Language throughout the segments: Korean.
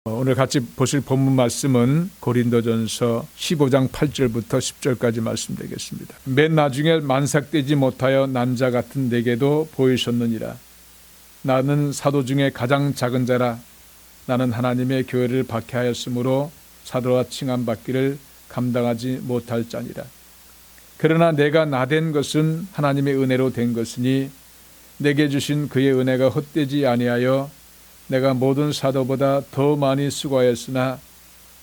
오늘 같이 보실 본문 말씀은 고린도전서 15장 8절부터 10절까지 말씀 되겠습니다. 맨 나중에 만삭되지 못하여 난 자 같은 내게도 보이셨느니라. 나는 사도 중에 가장 작은 자라. 나는 하나님의 교회를 박해하였으므로 사도와 칭함받기를 감당하지 못할 자니라. 그러나 내가 나된 것은 하나님의 은혜로 된 것이니 내게 주신 그의 은혜가 헛되지 아니하여 내가 모든 사도보다 더 많이 수고하였으나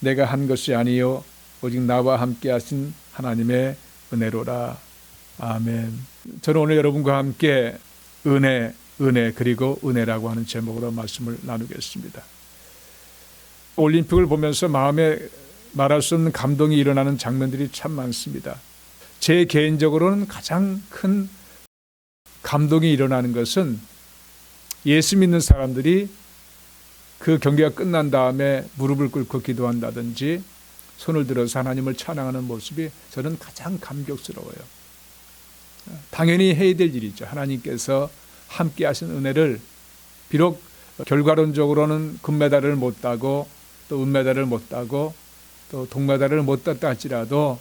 내가 한 것이 아니요 오직 나와 함께 하신 하나님의 은혜로라. 아멘. 저는 오늘 여러분과 함께 은혜 그리고 은혜라고 하는 제목으로 말씀을 나누겠습니다. 올림픽을 보면서 마음에 말할 수 없는 감동이 일어나는 장면들이 참 많습니다. 제 개인적으로는 가장 큰 감동이 일어나는 것은 예수 믿는 사람들이 그 경기가 끝난 다음에 무릎을 꿇고 기도한다든지 손을 들어서 하나님을 찬양하는 모습이 저는 가장 감격스러워요. 당연히 해야 될 일이죠. 하나님께서 함께 하신 은혜를 비록 결과론적으로는 금메달을 못 따고 또 은메달을 못 따고 또 동메달을 못 땄다 할지라도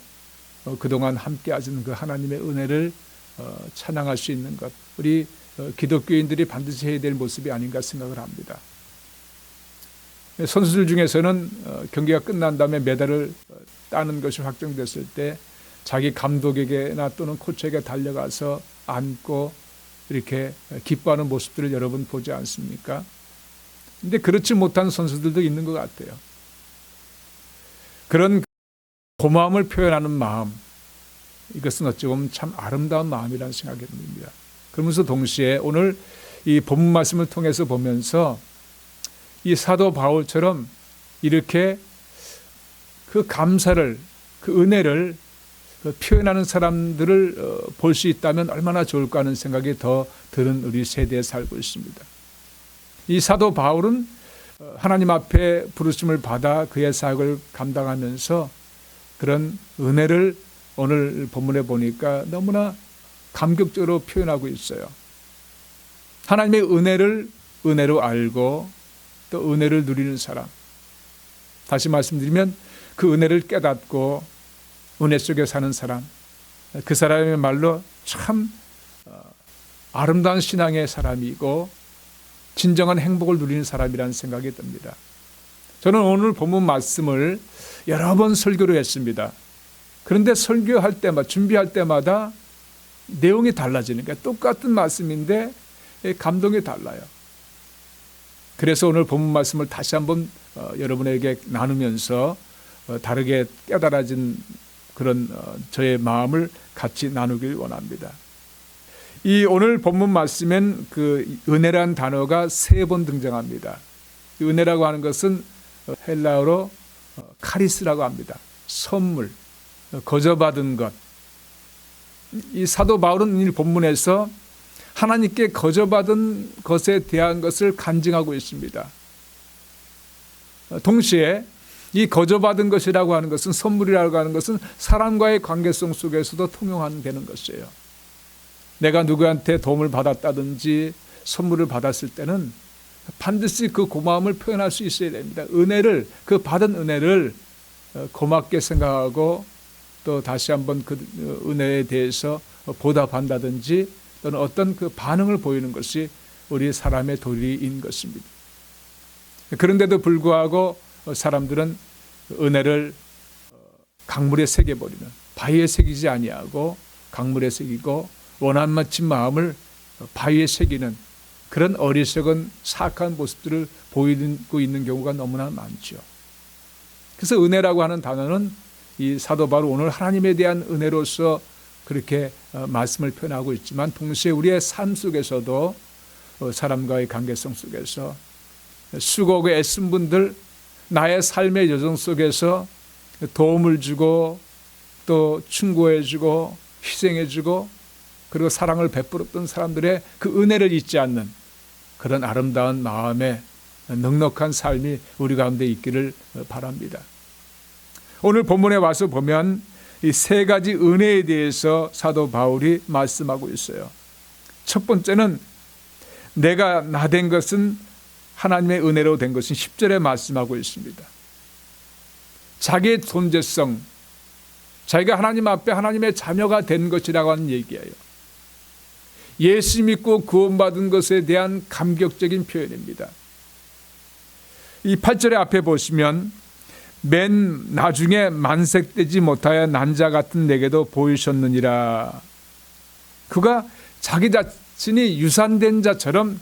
그동안 함께 하신 그 하나님의 은혜를 찬양할 수 있는 것, 우리 기독교인들이 반드시 해야 될 모습이 아닌가 생각을 합니다. 선수들 중에서는 경기가 끝난 다음에 메달을 따는 것이 확정됐을 때 자기 감독에게나 또는 코치에게 달려가서 안고 이렇게 기뻐하는 모습들을 여러분 보지 않습니까? 근데 그렇지 못한 선수들도 있는 것 같아요. 그런 고마움을 표현하는 마음, 이것은 어찌 보면 참 아름다운 마음이라는 생각이 듭니다. 그러면서 동시에 오늘 이 본문 말씀을 통해서 보면서 이 사도 바울처럼 이렇게 그 감사를, 그 은혜를 표현하는 사람들을 볼 수 있다면 얼마나 좋을까 하는 생각이 더 드는 우리 세대에 살고 있습니다. 이 사도 바울은 하나님 앞에 부르심을 받아 그의 사역을 감당하면서 그런 은혜를 오늘 본문에 보니까 너무나 감격적으로 표현하고 있어요. 하나님의 은혜를 은혜로 알고 또 은혜를 누리는 사람. 다시 말씀드리면 그 은혜를 깨닫고 은혜 속에 사는 사람. 그 사람의 말로 참 아름다운 신앙의 사람이고 진정한 행복을 누리는 사람이라는 생각이 듭니다. 저는 오늘 본문 말씀을 여러 번 설교를 했습니다. 그런데 설교할 때마다, 준비할 때마다 내용이 달라지니까 똑같은 말씀인데 감동이 달라요. 그래서 오늘 본문 말씀을 다시 한번 여러분에게 나누면서 다르게 깨달아진 그런 저의 마음을 같이 나누길 원합니다. 이 오늘 본문 말씀엔 그 은혜라는 단어가 3번 등장합니다. 은혜라고 하는 것은 헬라어로 카리스라고 합니다. 선물, 거저받은 것. 이 사도 바울은 이 본문에서 하나님께 거저받은 것에 대한 것을 간증하고 있습니다. 동시에 이 거저받은 것이라고 하는 것은, 선물이라고 하는 것은 사람과의 관계성 속에서도 통용되는 것이에요. 내가 누구한테 도움을 받았다든지 선물을 받았을 때는 반드시 그 고마움을 표현할 수 있어야 됩니다. 은혜를, 그 받은 은혜를 고맙게 생각하고 또 다시 한번 그 은혜에 대해서 보답한다든지 또는 어떤 그 반응을 보이는 것이 우리 사람의 도리인 것입니다. 그런데도 불구하고 사람들은 은혜를 강물에 새겨버리는, 바위에 새기지 아니하고 강물에 새기고 원한 맞힌 마음을 바위에 새기는 그런 어리석은 사악한 모습들을 보이고 있는 경우가 너무나 많죠. 그래서 은혜라고 하는 단어는 이 사도 바울 오늘 하나님에 대한 은혜로서 그렇게 말씀을 표현하고 있지만 동시에 우리의 삶 속에서도 사람과의 관계성 속에서 수고하고 애쓴 분들, 나의 삶의 여정 속에서 도움을 주고 또 충고해주고 희생해주고 그리고 사랑을 베풀었던 사람들의 그 은혜를 잊지 않는 그런 아름다운 마음의 넉넉한 삶이 우리 가운데 있기를 바랍니다. 오늘 본문에 와서 보면 이 3가지 은혜에 대해서 사도 바울이 말씀하고 있어요. 첫 번째는 내가 나된 것은 하나님의 은혜로 된 것은 10절에 말씀하고 있습니다. 자기의 존재성, 자기가 하나님 앞에 하나님의 자녀가 된 것이라고 하는 얘기예요. 예수 믿고 구원받은 것에 대한 감격적인 표현입니다. 이 8절의 앞에 보시면 맨 나중에 만색되지 못하여 난자 같은 내게도 보이셨느니라. 그가 자기 자신이 유산된 자처럼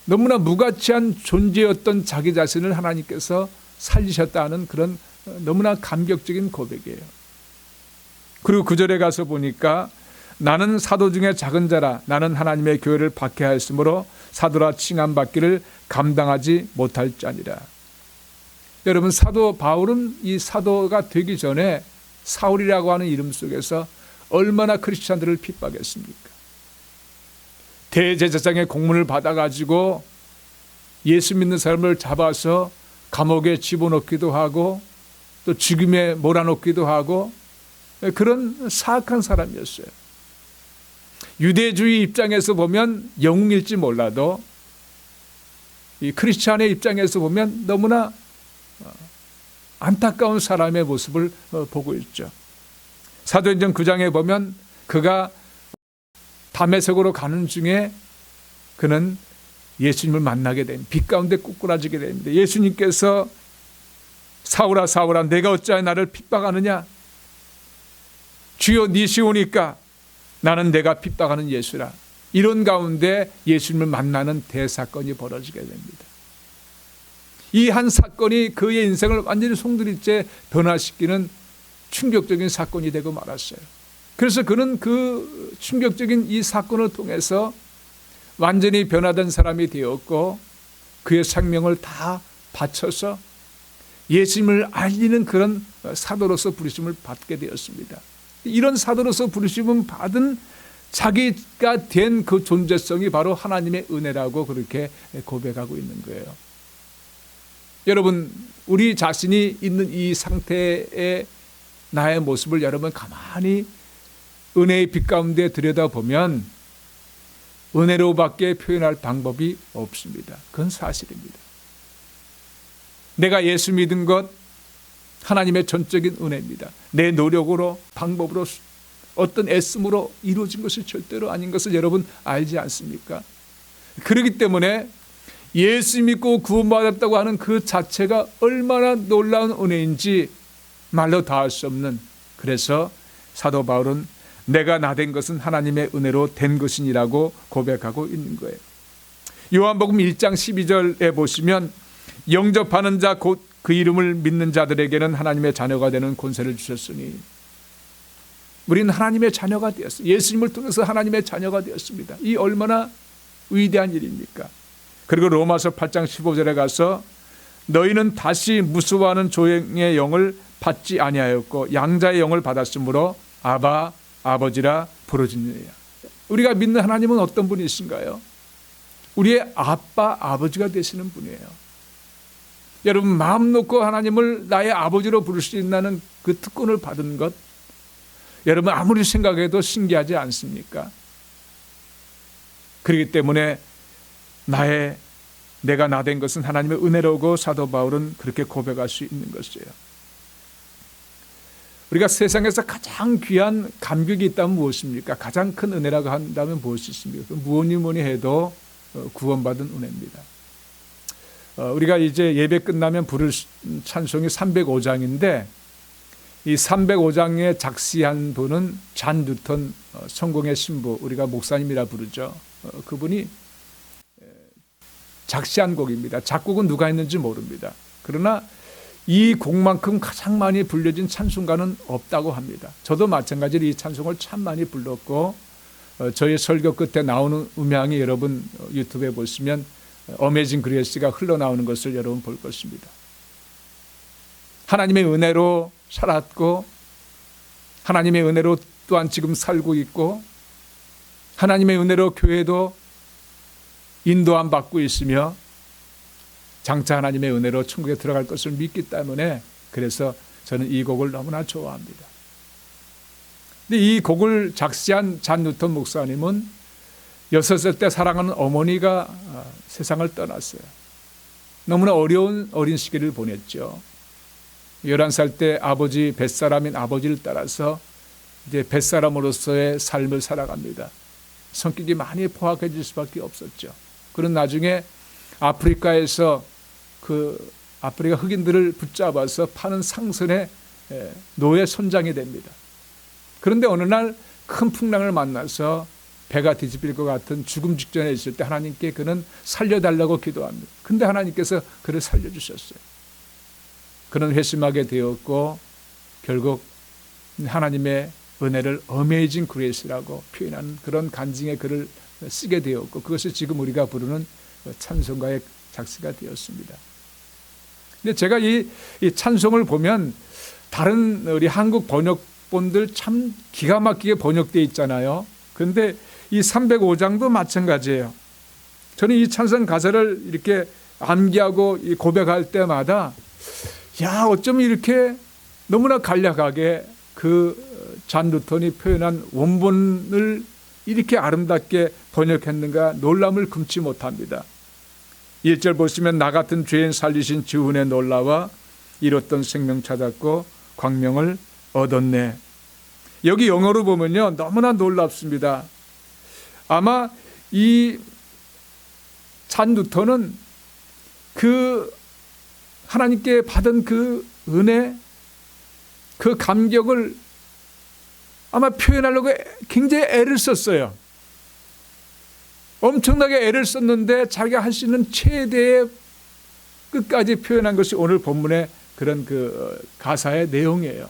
너무나 무가치한 존재였던 자기 자신을 하나님께서 살리셨다는 그런 너무나 감격적인 고백이에요. 그리고 9절에 가서 보니까 나는 사도 중에 작은 자라 나는 하나님의 교회를 박해하였으므로 사도라 칭함받기를 감당하지 못할 자니라. 여러분, 사도 바울은 이 사도가 되기 전에 사울이라고 하는 이름 속에서 얼마나 크리스찬들을 핍박했습니까? 대제사장의 공문을 받아가지고 예수 믿는 사람을 잡아서 감옥에 집어넣기도 하고 또 죽임에 몰아넣기도 하고 그런 사악한 사람이었어요. 유대주의 입장에서 보면 영웅일지 몰라도 이 크리스찬의 입장에서 보면 너무나 안타까운 사람의 모습을 보고 있죠. 사도행전 9장에 보면 그가 다메섹으로 가는 중에 그는 예수님을 만나게 됩니다. 빛 가운데 꾸꾸라지게 됩니다. 예수님께서 사울아 사울아 내가 어찌하여 나를 핍박하느냐? 주여 니시오니까 나는 내가 핍박하는 예수라. 이런 가운데 예수님을 만나는 대사건이 벌어지게 됩니다. 이 한 사건이 그의 인생을 완전히 송두리째 변화시키는 충격적인 사건이 되고 말았어요. 그래서 그는 그 충격적인 이 사건을 통해서 완전히 변화된 사람이 되었고 그의 생명을 다 바쳐서 예수님을 알리는 그런 사도로서 부르심을 받게 되었습니다. 이런 사도로서 부르심을 받은 자기가 된 그 존재성이 바로 하나님의 은혜라고 그렇게 고백하고 있는 거예요. 여러분, 우리 자신이 있는 이 상태의 나의 모습을 여러분 가만히 은혜의 빛 가운데 들여다보면 은혜로밖에 표현할 방법이 없습니다. 그건 사실입니다. 내가 예수 믿은 것 하나님의 전적인 은혜입니다. 내 노력으로 방법으로 어떤 애씀으로 이루어진 것이 절대로 아닌 것을 여러분 알지 않습니까? 그렇기 때문에 예수 믿고 구원받았다고 하는 그 자체가 얼마나 놀라운 은혜인지 말로 다할 수 없는, 그래서 사도 바울은 내가 나 된 것은 하나님의 은혜로 된 것이니라고 고백하고 있는 거예요. 요한복음 1장 12절에 보시면 영접하는 자 곧 그 이름을 믿는 자들에게는 하나님의 자녀가 되는 권세를 주셨으니, 우리는 하나님의 자녀가 되었습니다. 예수님을 통해서 하나님의 자녀가 되었습니다. 이 얼마나 위대한 일입니까? 그리고 로마서 8장 15절에 가서 너희는 다시 무수와는 조용의 영을 받지 아니하였고 양자의 영을 받았으므로 아바 아버지라 부르짖느니라. 우리가 믿는 하나님은 어떤 분이신가요? 우리의 아빠 아버지가 되시는 분이에요. 여러분, 마음 놓고 하나님을 나의 아버지로 부를 수 있다는 그 특권을 받은 것, 여러분 아무리 생각해도 신기하지 않습니까? 그렇기 때문에 내가 나 된 것은 하나님의 은혜로고 사도 바울은 그렇게 고백할 수 있는 것이에요. 우리가 세상에서 가장 귀한 감격이 있다면 무엇입니까? 가장 큰 은혜라고 한다면 무엇이 있습니까? 뭐니 해도 구원받은 은혜입니다. 우리가 이제 예배 끝나면 부를 찬송이 305장인데 이 305장에 작시한 분은 잔 뉴턴, 성공의 신부, 우리가 목사님이라 부르죠. 그분이 작시한 곡입니다. 작곡은 누가 했는지 모릅니다. 그러나 이 곡만큼 가장 많이 불려진 찬송가는 없다고 합니다. 저도 마찬가지로 이 찬송을 참 많이 불렀고 저희 설교 끝에 나오는 음향이 여러분 유튜브에 보시면 어메이징 그레이스가 흘러나오는 것을 여러분 볼 것입니다. 하나님의 은혜로 살았고 하나님의 은혜로 또한 지금 살고 있고 하나님의 은혜로 교회도 인도함 받고 있으며 장차 하나님의 은혜로 천국에 들어갈 것을 믿기 때문에 그래서 저는 이 곡을 너무나 좋아합니다. 근데 이 곡을 작시한 잔 뉴턴 목사님은 6살 때 사랑하는 어머니가 세상을 떠났어요. 너무나 어려운 어린 시기를 보냈죠. 11살 때 아버지 뱃사람인 아버지를 따라서 이제 뱃사람으로서의 삶을 살아갑니다. 성격이 많이 포악해질 수밖에 없었죠. 그런 나중에 아프리카에서 그 아프리카 흑인들을 붙잡아서 파는 상선의 노예 선장이 됩니다. 그런데 어느 날 큰 풍랑을 만나서 배가 뒤집힐 것 같은 죽음 직전에 있을 때 하나님께 그는 살려달라고 기도합니다. 근데 하나님께서 그를 살려주셨어요. 그는 회심하게 되었고 결국 하나님의 은혜를 어메이징 그레이스라고 표현하는 그런 간증의 글을 쓰게 되었고 그것이 지금 우리가 부르는 찬송가의 작사가 되었습니다. 근데 제가 이 찬송을 보면 다른 우리 한국 번역본들 참 기가 막히게 번역되어 있잖아요. 그런데 이 305장도 마찬가지예요. 저는 이 찬송 가사를 이렇게 암기하고 고백할 때마다 야, 어쩜 이렇게 너무나 간략하게 그 잔 루턴이 표현한 원본을 이렇게 아름답게 번역했는가 놀람을 금치 못합니다. 1절 보시면 나 같은 죄인 살리신 주 은혜 놀라와 잃었던 생명 찾았고 광명을 얻었네. 여기 영어로 보면요 너무나 놀랍습니다. 아마 이 잔 루턴은 그 하나님께 받은 그 은혜, 그 감격을 아마 표현하려고 굉장히 애를 썼어요. 엄청나게 애를 썼는데 자기가 할 수 있는 최대의 끝까지 표현한 것이 오늘 본문의 그런 그 가사의 내용이에요.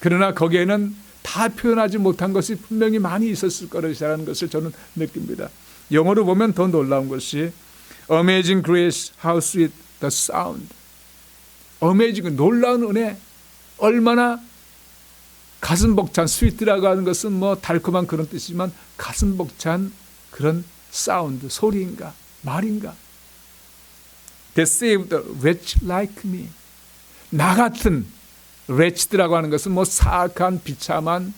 그러나 거기에는 다 표현하지 못한 것이 분명히 많이 있었을 거라는 것을 저는 느낍니다. 영어로 보면 더 놀라운 것이 Amazing grace, how sweet the sound. Amazing, 놀라운 은혜, 얼마나 가슴 벅찬, 스위트라고 하는 것은 뭐 달콤한 그런 뜻이지만 가슴 벅찬 그런 사운드, 소리인가, 말인가. That saved a wretch like me. 나 같은 wretched라고 하는 것은 뭐 사악한, 비참한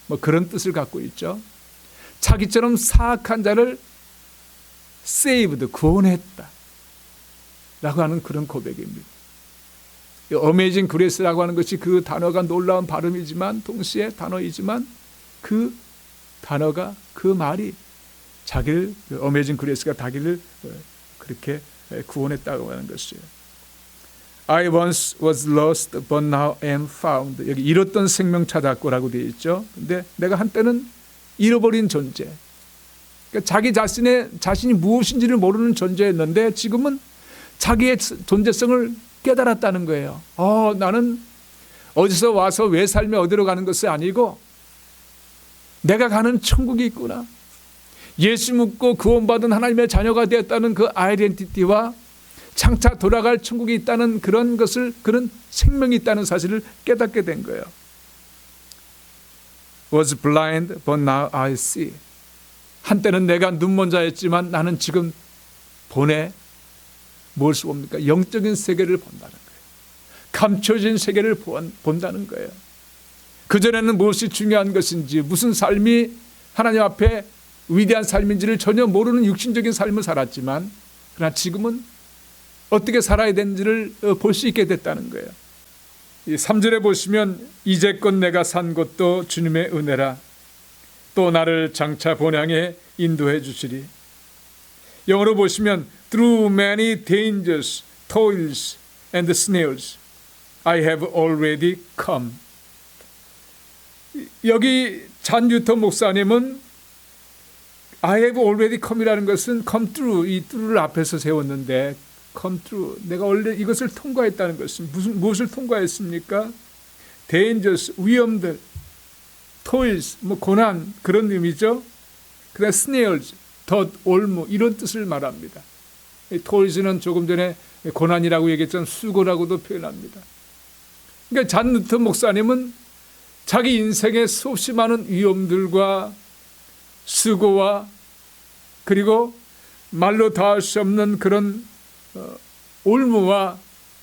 뭐 그런 뜻을 갖고 있죠. 자기처럼 사악한 자를 saved, 구원했다 라고 하는 그런 고백입니다. 어메이징 그레이스라고 하는 것이 그 단어가 놀라운 발음이지만 동시에 단어이지만 그 단어가 그 말이 자기를 어메이징 그레이스가 자기를 그렇게 구원했다고 하는 것이에요. I once was lost but now am found. 여기 잃었던 생명 찾았고라고 되어 있죠. 근데 내가 한때는 잃어버린 존재. 그러니까 자기 자신이 무엇인지를 모르는 존재였는데 지금은 자기의 존재성을 깨달았다는 거예요. 나는 어디서 와서 왜 살며 어디로 가는 것이 아니고 내가 가는 천국이 있구나. 예수 믿고 구원받은 하나님의 자녀가 되었다는 그 아이덴티티와 장차 돌아갈 천국이 있다는 그런 것을, 그런 생명이 있다는 사실을 깨닫게 된 거예요. Was blind but now I see. 한때는 내가 눈먼 자였지만 나는 지금 보네. 무엇을 봅니까? 영적인 세계를 본다는 거예요. 감춰진 세계를 본다는 거예요. 그전에는 무엇이 중요한 것인지, 무슨 삶이 하나님 앞에 위대한 삶인지를 전혀 모르는 육신적인 삶을 살았지만 그러나 지금은 어떻게 살아야 되는지를 볼 수 있게 됐다는 거예요. 3절에 보시면 이제껏 내가 산 것도 주님의 은혜라. 또 나를 장차 본향에 인도해 주시리. 영어로 보시면 Through many dangers, toils and snares, I have already come. 여기 잔 뉴턴 목사님은 I have already come이라는 것은 come through, 이 through를 앞에서 세웠는데 come through, 내가 원래 이것을 통과했다는 것은 무엇을 통과했습니까? dangers, 위험들, toils, 뭐 고난 그런 의미죠. 그다음 snares, 덫, 올무 이런 뜻을 말합니다. 토일즈는 조금 전에 고난이라고 얘기했던 수고라고도 표현합니다. 그러니까 잔 뉴턴 목사님은 자기 인생의 수없이 많은 위험들과 수고와 그리고 말로 다할 수 없는 그런 올무와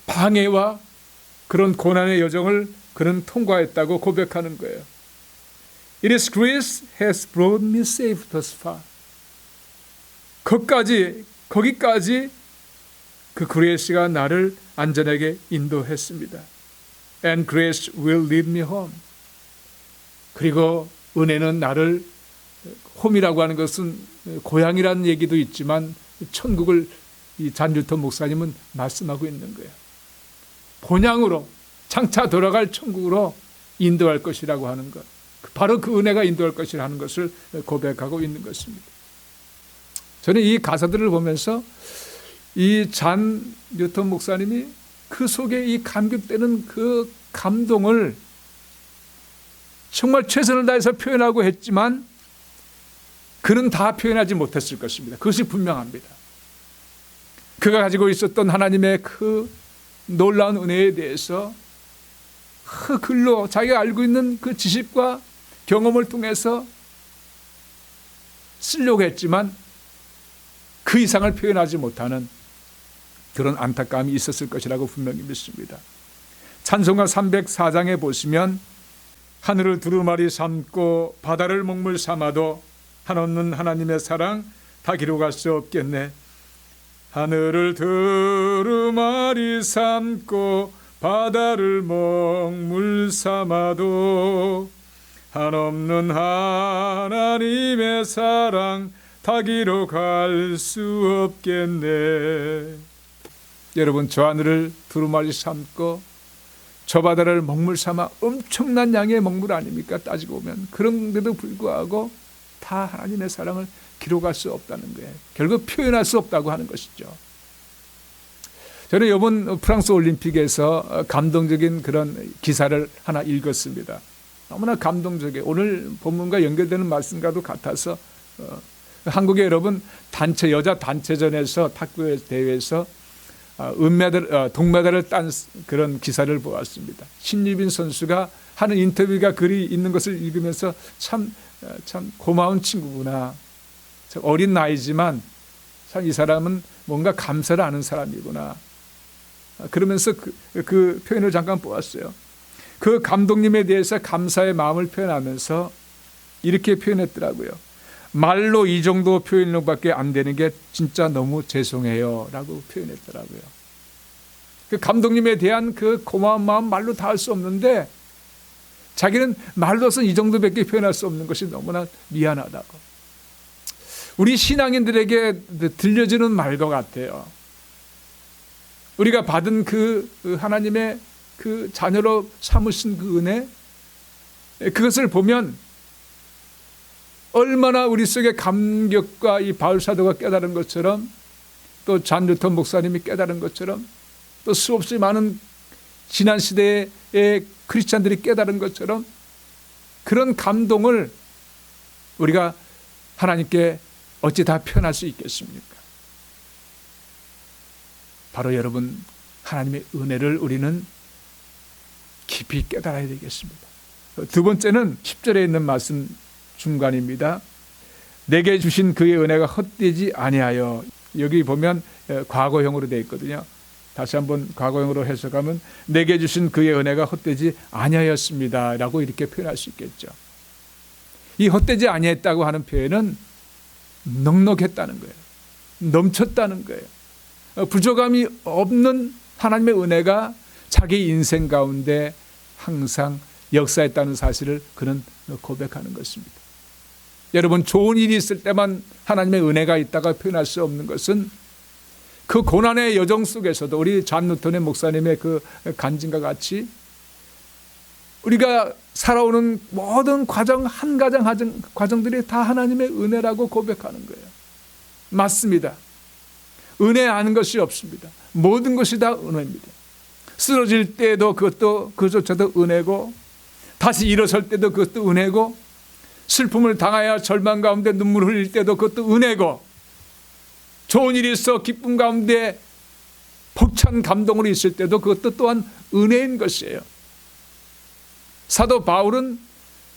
방해와 그런 고난의 여정을 그는 통과했다고 고백하는 거예요. It is grace has brought me safe thus far. 거기까지 그 그레이스가 나를 안전하게 인도했습니다. And grace will lead me home. 그리고 은혜는 나를, 홈이라고 하는 것은 고향이라는 얘기도 있지만 천국을 이 잔 뉴턴 목사님은 말씀하고 있는 거예요. 본향으로, 장차 돌아갈 천국으로 인도할 것이라고 하는 것, 바로 그 은혜가 인도할 것이라는 것을 고백하고 있는 것입니다. 저는 이 가사들을 보면서 이 잔 뉴턴 목사님이 그 속에 이 감격되는 그 감동을 정말 최선을 다해서 표현하고 했지만 그는 다 표현하지 못했을 것입니다. 그것이 분명합니다. 그가 가지고 있었던 하나님의 그 놀라운 은혜에 대해서 그 글로 자기가 알고 있는 그 지식과 경험을 통해서 쓰려고 했지만 그 이상을 표현하지 못하는 그런 안타까움이 있었을 것이라고 분명히 믿습니다. 찬송가 304장에 보시면 하늘을 두루마리 삼고 바다를 먹물 삼아도 한없는 하나님의 사랑 다 기록할 수 없겠네. 하늘을 두루마리 삼고 바다를 먹물 삼아도 한없는 하나님의 사랑 다 기록할 수 없겠네. 여러분, 저 하늘을 두루마리 삼고 저 바다를 먹물 삼아 엄청난 양의 먹물 아닙니까? 따지고 보면. 그런데도 불구하고 다 하나님의 사랑을 기록할 수 없다는 거예요. 결국 표현할 수 없다고 하는 것이죠. 저는 이번 프랑스 올림픽에서 감동적인 그런 기사를 하나 읽었습니다. 너무나 감동적이에요. 오늘 본문과 연결되는 말씀과도 같아서 한국의 여러분 단체 여자 단체전에서 탁구 대회에서 동메달을 딴 그런 기사를 보았습니다. 신유빈 선수가 하는 인터뷰가 글이 있는 것을 읽으면서 참 고마운 친구구나. 참 어린 나이지만 참 이 사람은 뭔가 감사를 아는 사람이구나. 그러면서 그 표현을 잠깐 보았어요. 그 감독님에 대해서 감사의 마음을 표현하면서 이렇게 표현했더라고요. 말로 이 정도 표현력밖에 안 되는 게 진짜 너무 죄송해요 라고 표현했더라고요. 그 감독님에 대한 그 고마운 마음 말로 다 할 수 없는데 자기는 말로서 이 정도밖에 표현할 수 없는 것이 너무나 미안하다고. 우리 신앙인들에게 들려주는 말과 같아요. 우리가 받은 그 하나님의 그 자녀로 삼으신 그 은혜, 그것을 보면 얼마나 우리 속에 감격과 이 바울 사도가 깨달은 것처럼 또 잔 뉴턴 목사님이 깨달은 것처럼 또 수없이 많은 지난 시대의 크리스찬들이 깨달은 것처럼 그런 감동을 우리가 하나님께 어찌 다 표현할 수 있겠습니까? 바로 여러분, 하나님의 은혜를 우리는 깊이 깨달아야 되겠습니다. 두 번째는 10절에 있는 말씀 중간입니다. 내게 주신 그의 은혜가 헛되지 아니하여. 여기 보면 과거형으로 되어 있거든요. 다시 한번 과거형으로 해석하면 내게 주신 그의 은혜가 헛되지 아니하였습니다 라고 이렇게 표현할 수 있겠죠. 이 헛되지 아니했다고 하는 표현은 넉넉했다는 거예요. 넘쳤다는 거예요. 부족함이 없는 하나님의 은혜가 자기 인생 가운데 항상 역사했다는 사실을 그는 고백하는 것입니다. 여러분, 좋은 일이 있을 때만 하나님의 은혜가 있다가 표현할 수 없는 것은 그 고난의 여정 속에서도 우리 잔 뉴턴의 목사님의 그 간증과 같이 우리가 살아오는 모든 과정, 한 과정들이 다 하나님의 은혜라고 고백하는 거예요. 맞습니다. 은혜 아는 것이 없습니다. 모든 것이 다 은혜입니다. 쓰러질 때도 그것조차도 은혜고, 다시 일어설 때도 그것도 은혜고, 슬픔을 당하여 절망 가운데 눈물 흘릴 때도 그것도 은혜고, 좋은 일이 있어 기쁨 가운데 벅찬 감동으로 있을 때도 그것도 또한 은혜인 것이에요. 사도 바울은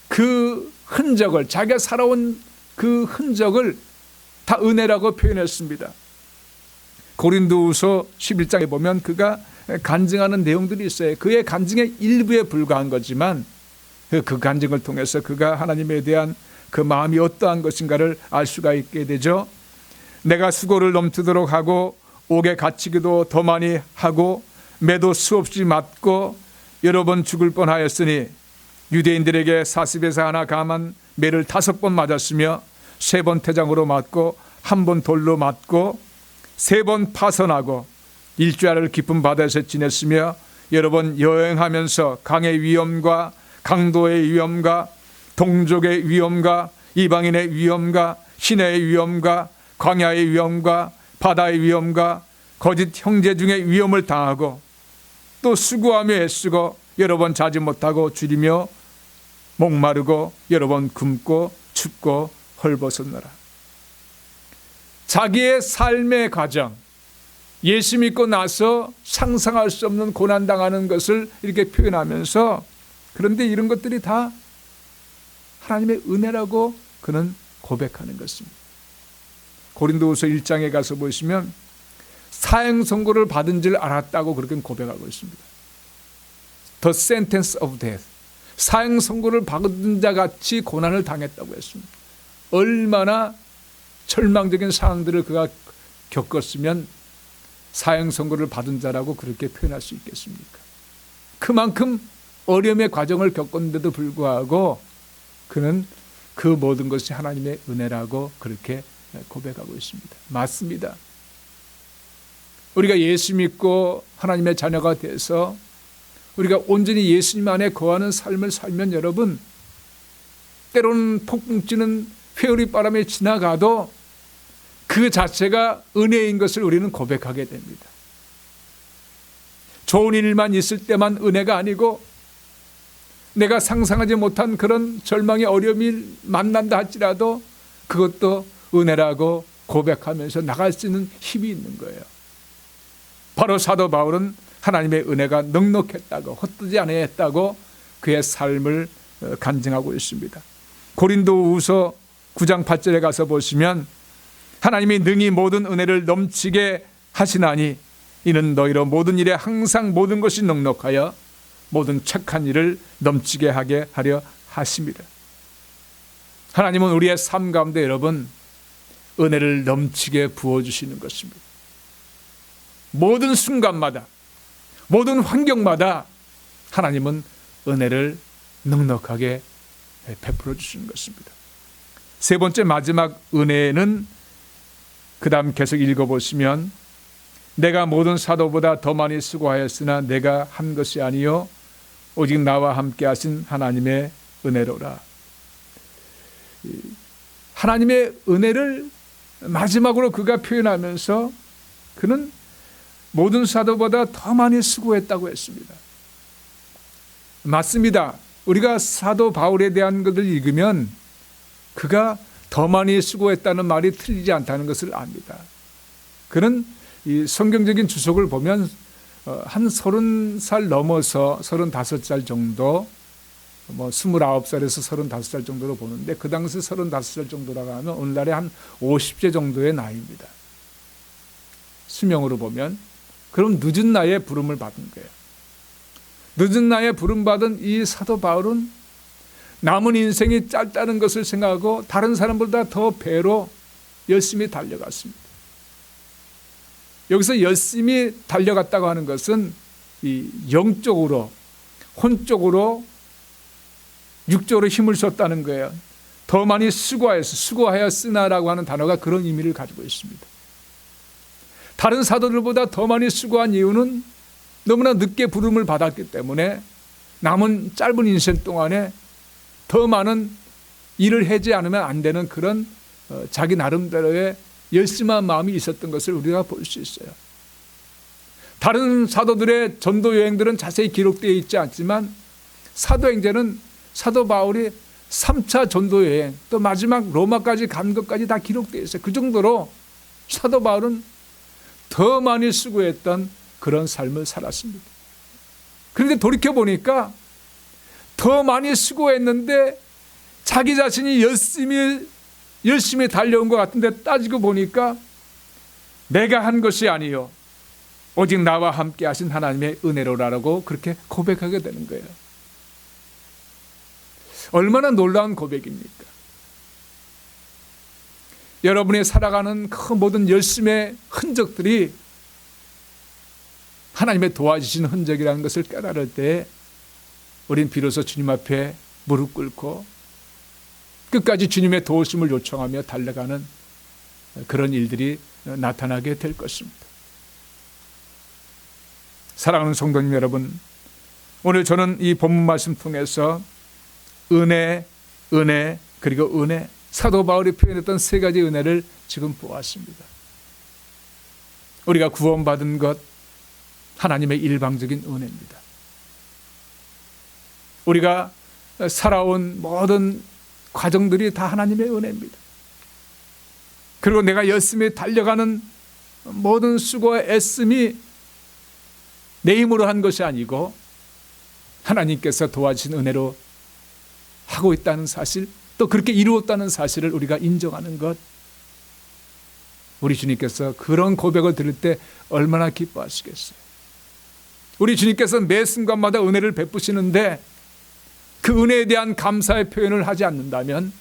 그 흔적을, 자기가 살아온 그 흔적을 다 은혜라고 표현했습니다. 고린도후서 11장에 보면 그가 간증하는 내용들이 있어요. 그의 간증의 일부에 불과한 거지만 그 간증을 통해서 그가 하나님에 대한 그 마음이 어떠한 것인가를 알 수가 있게 되죠. 내가 수고를 넘치도록 하고 옥에 갇히기도 더 많이 하고 매도 수없이 맞고 여러 번 죽을 뻔하였으니 유대인들에게 사십에서 하나 감한 매를 5번 맞았으며 3번 태장으로 맞고 1번 돌로 맞고 3번 파선하고 일주일을 깊은 바다에서 지냈으며 여러 번 여행하면서 강의 위험과 강도의 위험과 동족의 위험과 이방인의 위험과 시내의 위험과 광야의 위험과 바다의 위험과 거짓 형제 중에 위험을 당하고 또 수고하며 애쓰고 여러 번 자지 못하고 줄이며 목마르고 여러 번 굶고 춥고 헐벗었노라. 자기의 삶의 과정, 예수 믿고 나서 상상할 수 없는 고난당하는 것을 이렇게 표현하면서, 그런데 이런 것들이 다 하나님의 은혜라고 그는 고백하는 것입니다. 고린도후서 1장에 가서 보시면 사형 선고를 받은 줄 알았다고 그렇게 고백하고 있습니다. The sentence of death. 사형 선고를 받은 자 같이 고난을 당했다고 했습니다. 얼마나 절망적인 상황들을 그가 겪었으면 사형 선고를 받은 자라고 그렇게 표현할 수 있겠습니까? 그만큼 어려움의 과정을 겪었는데도 불구하고 그는 그 모든 것이 하나님의 은혜라고 그렇게 고백하고 있습니다. 맞습니다. 우리가 예수 믿고 하나님의 자녀가 돼서 우리가 온전히 예수님 안에 거하는 삶을 살면 여러분, 때로는 폭풍 찌는 회오리 바람에 지나가도 그 자체가 은혜인 것을 우리는 고백하게 됩니다. 좋은 일만 있을 때만 은혜가 아니고 내가 상상하지 못한 그런 절망의 어려움을 만난다 할지라도 그것도 은혜라고 고백하면서 나갈 수 있는 힘이 있는 거예요. 바로 사도 바울은 하나님의 은혜가 넉넉했다고, 헛되지 아니했다고 그의 삶을 간증하고 있습니다. 고린도후서 9장 8절에 가서 보시면 하나님이 능히 모든 은혜를 넘치게 하시나니 이는 너희로 모든 일에 항상 모든 것이 넉넉하여 모든 착한 일을 넘치게 하게 하려 하십니다. 하나님은 우리의 삶 가운데 여러분 은혜를 넘치게 부어주시는 것입니다. 모든 순간마다 모든 환경마다 하나님은 은혜를 넉넉하게 베풀어 주시는 것입니다. 세 번째 마지막 은혜는 그 다음 계속 읽어보시면 내가 모든 사도보다 더 많이 수고하였으나 내가 한 것이 아니요 오직 나와 함께 하신 하나님의 은혜로라. 하나님의 은혜를 마지막으로 그가 표현하면서 그는 모든 사도보다 더 많이 수고했다고 했습니다. 맞습니다. 우리가 사도 바울에 대한 것을 읽으면 그가 더 많이 수고했다는 말이 틀리지 않다는 것을 압니다. 그는 이 성경적인 주석을 보면 한 30살 넘어서 35살 정도, 29살에서 35살 정도로 보는데 그 당시 35살 정도라고 하면 오늘날의 한 50세 정도의 나이입니다. 수명으로 보면. 그럼 늦은 나이에 부름을 받은 거예요. 늦은 나이에 부름받은 이 사도 바울은 남은 인생이 짧다는 것을 생각하고 다른 사람보다 더 배로 열심히 달려갔습니다. 여기서 열심히 달려갔다고 하는 것은 이 영적으로, 혼적으로, 육적으로 힘을 썼다는 거예요. 더 많이 수고하였으나라고 하는 단어가 그런 의미를 가지고 있습니다. 다른 사도들보다 더 많이 수고한 이유는 너무나 늦게 부름을 받았기 때문에 남은 짧은 인생 동안에 더 많은 일을 하지 않으면 안 되는 그런 자기 나름대로의 열심한 마음이 있었던 것을 우리가 볼 수 있어요. 다른 사도들의 전도 여행들은 자세히 기록되어 있지 않지만 사도행전은 사도 바울이 3차 전도 여행 또 마지막 로마까지 간 것까지 다 기록되어 있어요. 그 정도로 사도 바울은 더 많이 수고했던 그런 삶을 살았습니다. 그런데 돌이켜보니까 더 많이 수고했는데 자기 자신이 열심히 달려온 것 같은데 따지고 보니까 내가 한 것이 아니요 오직 나와 함께 하신 하나님의 은혜로라고 그렇게 고백하게 되는 거예요. 얼마나 놀라운 고백입니까? 여러분이 살아가는 그 모든 열심의 흔적들이 하나님의 도와주신 흔적이라는 것을 깨달을 때 우린 비로소 주님 앞에 무릎 꿇고 끝까지 주님의 도우심을 요청하며 달려가는 그런 일들이 나타나게 될 것입니다. 사랑하는 성도님 여러분, 오늘 저는 이 본문 말씀 통해서 은혜, 그리고 은혜, 사도 바울이 표현했던 세 가지 은혜를 지금 보았습니다. 우리가 구원받은 것, 하나님의 일방적인 은혜입니다. 우리가 살아온 모든 과정들이 다 하나님의 은혜입니다. 그리고 내가 열심히 달려가는 모든 수고와 애씀이 내 힘으로 한 것이 아니고 하나님께서 도와주신 은혜로 하고 있다는 사실, 또 그렇게 이루었다는 사실을 우리가 인정하는 것, 우리 주님께서 그런 고백을 들을 때 얼마나 기뻐하시겠어요. 우리 주님께서 매 순간마다 은혜를 베푸시는데 그 은혜에 대한 감사의 표현을 하지 않는다면,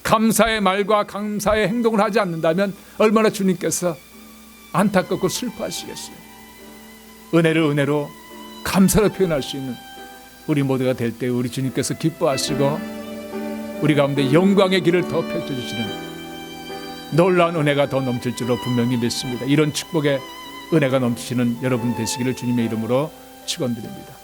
감사의 말과 감사의 행동을 하지 않는다면 얼마나 주님께서 안타깝고 슬퍼하시겠어요. 은혜를 은혜로 감사로 표현할 수 있는 우리 모두가 될 때 우리 주님께서 기뻐하시고 우리 가운데 영광의 길을 더 펼쳐주시는 놀라운 은혜가 더 넘칠 줄로 분명히 믿습니다. 이런 축복의 은혜가 넘치시는 여러분 되시기를 주님의 이름으로 축원드립니다.